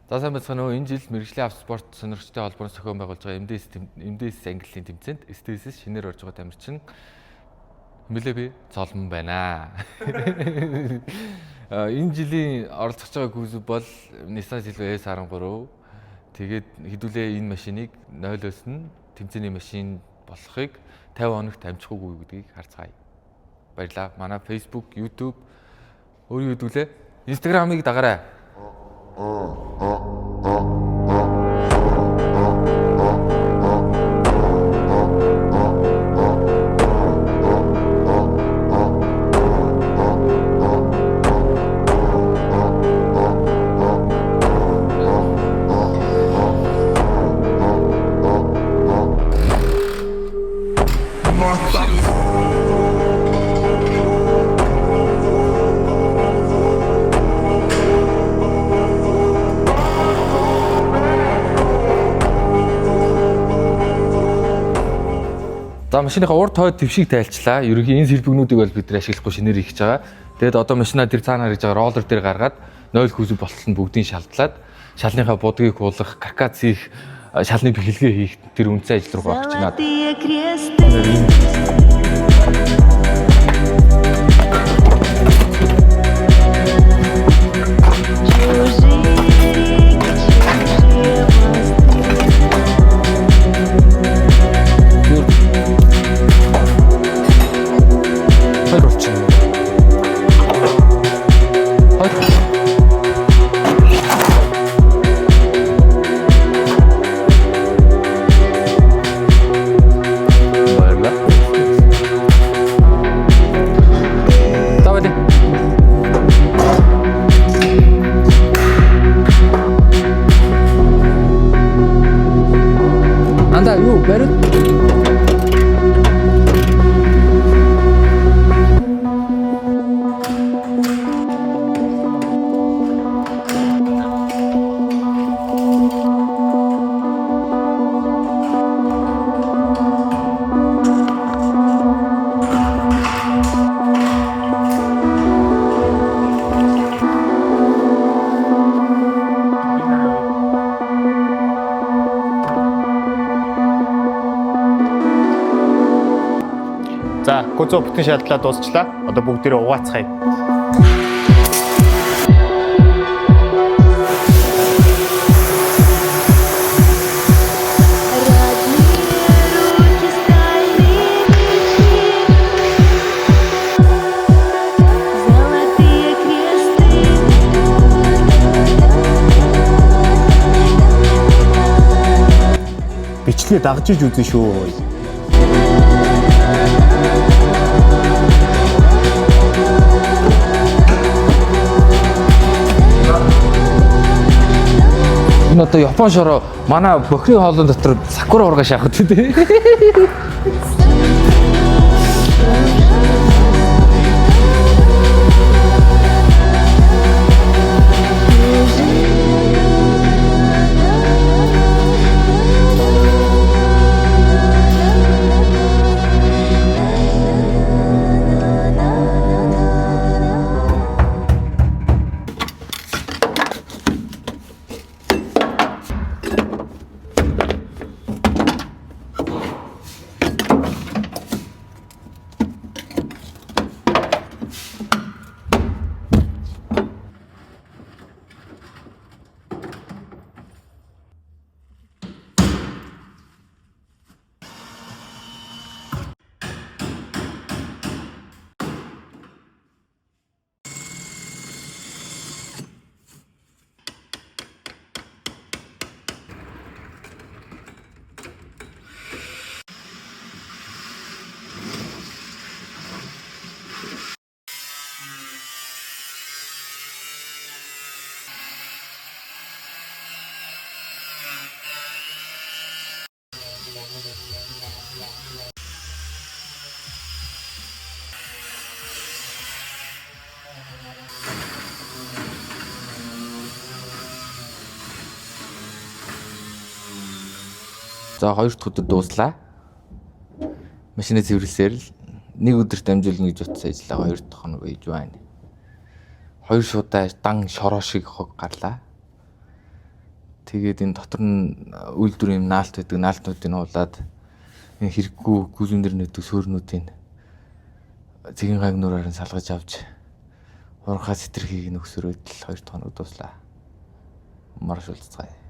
За сайн байцгаана уу. Энэ жил мэргэжлийн автоспорт сонирхчдын холбооноос зохион байгуулж байгаа MDS ангиллын тэмцээнд STS шинээр орж байгаа тамирчин хэмээлээ би цолмон байна. Энэ жилийн оролцож байгаа гүйцэд бол Nissan Silvia S13. Тэгээд хэдүүлээ энэ машиныг 0-оос нь тэмцээний машин болохыг 50 хоногт амжих үгүй гэдгийг харцгаая. Баярлалаа. Манай Facebook, YouTube өөрийн хэдүүлээ Instagram-ыг дагараа. За машиныхаа урд хойд твшиг тайлчлаа. Ерөнхийн энэ сэлбэгнүүдийг бол бид нар ашиглахгүй шинээр хийж байгаа. Тэгээд одоо машинаа тэр цаанаар хийж байгаа роллер дээр гаргаад 0 хүсэг болтол нь бүгдийг шалдлаад шалныхаа будгийг уулгах, каркас хийх, шалны бэхлэгээ хийх тэр үндсэн ажил руу орж байна. Анда юу бариад За, гүцөө бүтэн шалдлаа дуусчлаа. Одоо бүгдээрээ угаацгаая. Бичлэгээ дагж иж үзэн шүү. Энэ одоо Япон шороо манай бохрийн хоолны дотор сакура ургаа шахах тий. За 2 дахь өдөр дууслаа. Машины цэвэрлсээр л 1 өдөрт дамжуулна гэж утсан ажиллаа 2 дахь хоног ээж байна. 2 шудаа дан шороо шиг хог гарлаа. Тэгээд энэ дотор нь үйлдвэр юм наалт байдаг. Наалтнуудыг уулаад энэ хэрэггүй гүзүүн дээр нөтөг сөөрнүүдийн зэгийн гагнуураар нь салгаж авч урхаа сэтэрхийг нөхсөрөөд л 2 хоног дуслаа. Марш уулзцгаая.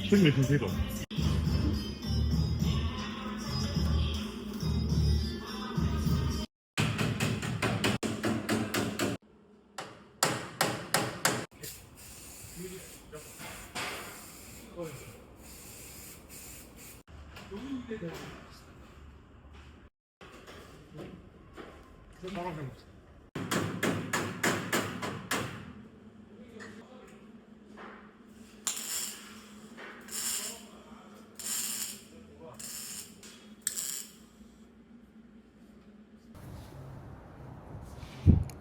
Film mit dem Titel.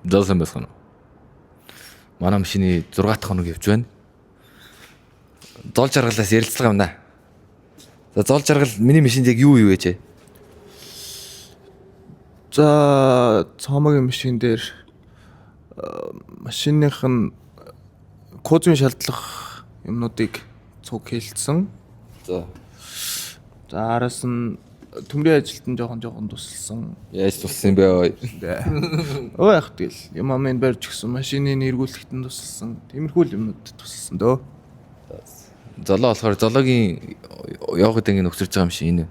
Зоосон байсан. Манай машины 6 дахь хоног явж байна. Зол жаргалаас ярилцлага юм да. За зол жаргал миний машинд яг юу вэ? За цаамагийн машин дээр машиных нь кодын шалдлах юмнуудыг цуг хийлдсэн. За Араас нь төмрийн ажилтан жоохон тусалсан. яаж туссан бэ? Өө яах тэгэл юм амын барьж гисэн машины нэргүүлэхтэн тусалсан. Тиймэрхүү юмнууд тусалсан дөө. Золоо болохоор золоогийн явахд ингэ өгсөрж байгаа машин энэ.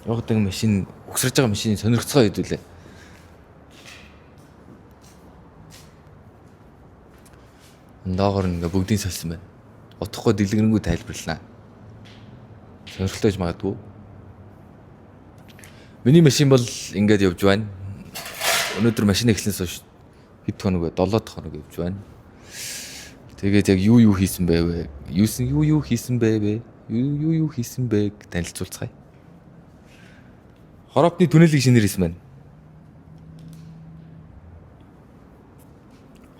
Явахд ингэ машин өгсөрж байгаа машины сонирхцгоо хэдүүлээ. Доогоор ингээ бүгдийн сольсон байна. Утгахгүй дэлгэрэнгүй тайлбарлана. Сонирхолтой магадгүй. Миний машин бол ингээд явж байна. Өнөөдөр машин эхлэнээс хойш хэд хоног вэ? 7 дахь хоног явж байна. Тэгээд яг юу хийсэн бэ вэ? Юу хийсэн бэ вэ? Юу хийсэн бэ гэж танилцуулцгаая. Хороопны түнэлийг шинээр хийсэн байна.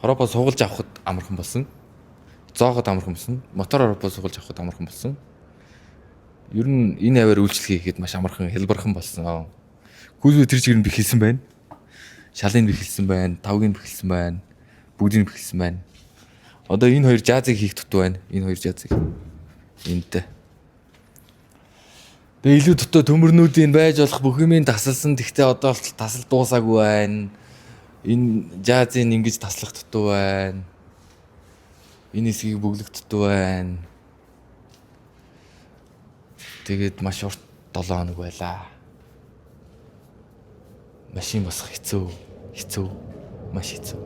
Хороопоо сугалж авахд амархан болсон. Зооход амархан болсон. Мотор хороопоо сугалж авахд амархан болсон. Ер нь энэ аваар үйлчлэг хийхэд маш амархан хэлбархан болсон. Гүйлүү тэр чигээр нь бэхэлсэн байна. Шалын бэхэлсэн байна, тавгийн бэхэлсэн байна, бүгдийн бэхэлсэн байна. Одоо энэ хоёр жазыг хийх дутуу байна. Энэ хоёр жазыг. Энтэй. Тэгээ илүү дутуу төмөрнүүдийн байж болох бүх юмыг тасалсан. Тэгтээ одоо бол тасал дуусаагүй байна. Энэ жазыг ингэж таслах дутуу байна. Энэ хэсгийг бүглэх дутуу байна. Тэгээд маш урт 7 хоног байлаа. Машин босох хэцүү, маш хэцүү.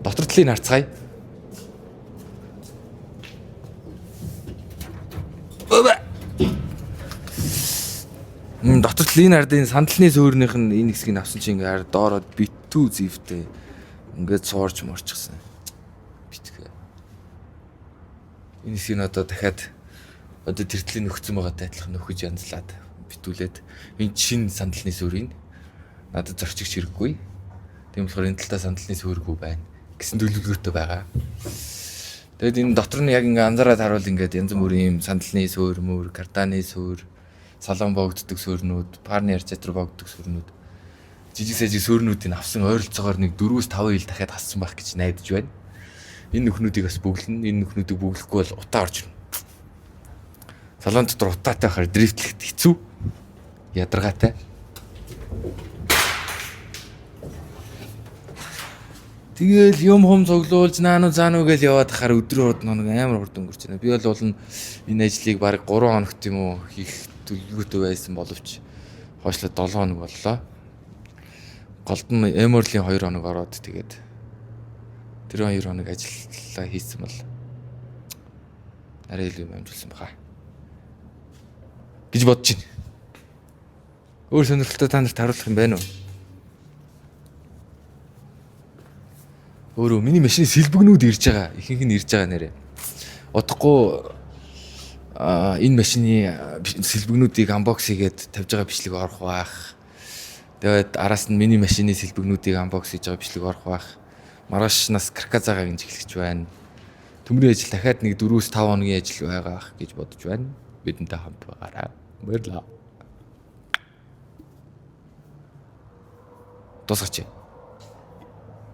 Дотор талыг харцгаая. Дотор талын ардын сандалны сөөрнийх нь энэ хэсгийг авсан чинь ингээ доороод битүү зэвтэй ингээд суурж морчихсан. Битгэ. Энэ хэсгийг одоо дахиад одоо тэртлийн нөхцөн байгаатай адилхан нөхөж янзлаад битүүлээд энэ шин сандалны суурийг надад зорчигч хэрэггүй. Тийм болохоор энэ талдаа сандалны суурьгүй байна гэсэн төлөвлөгөөтэй байгаа. Тэгэд энэ дотор нь яг ингээ анзаараад харуул ингээд янз бүрийн юм сандалны суурь, мөр, карданы суурь, салон богддог суурьнууд, парны арчат руу богддог суурьнууд, жижиг сажиг суурьнуудыг авсан ойролцоогоор нэг 4-5 ил дахиад хассан байх гэж найдаж байна. Энэ нөхнүүдийг бас бүглэн, энэ нөхнүүдийг бүглэхгүй бол утаа орж ирнэ. Салон дотор утаатай байхаар дрифтлэхэд хэцүү, ядаргаатай. Тэгэл юм хум цуглуулж наануу заануу гэж яваад хахаар өдрөөр хурд нэг амар хурд өнгөрч байна. Би бол энэ ажлыг баг 3 хоногт юм уу хийх төлөвлөгөөтэй байсан боловч хойшлоо 7 хоног боллоо. Голд нь Эморлийн 2 хоног ороод тэгээд тэр 2 хоног ажиллаа хийсэн бол арай илүү юм амжилсан баха гэж бодож байна. Өөр сонирхолтой та нарт харуулах юм байна уу? Өөрөө миний машины сэлбэгнүүд ирж байгаа. Ихэнх нь ирж байгаа нэрэ. Удахгүй энэ машины сэлбэгнүүдийг анбокс хийгээд тавьж байгаа бичлэг орох байх. Тэгээд араас нь миний машины сэлбэгнүүдийг анбокс хийж байгаа бичлэг орох байх. Маргааш нас карказагаа гинж эхлэж байна. Төмрийн ажил дахиад нэг 4-5 хоногийн ажил байгаа гэж бодож байна. Бидэнтэй хамт байгаарай. Баярлалаа. Дуусгач.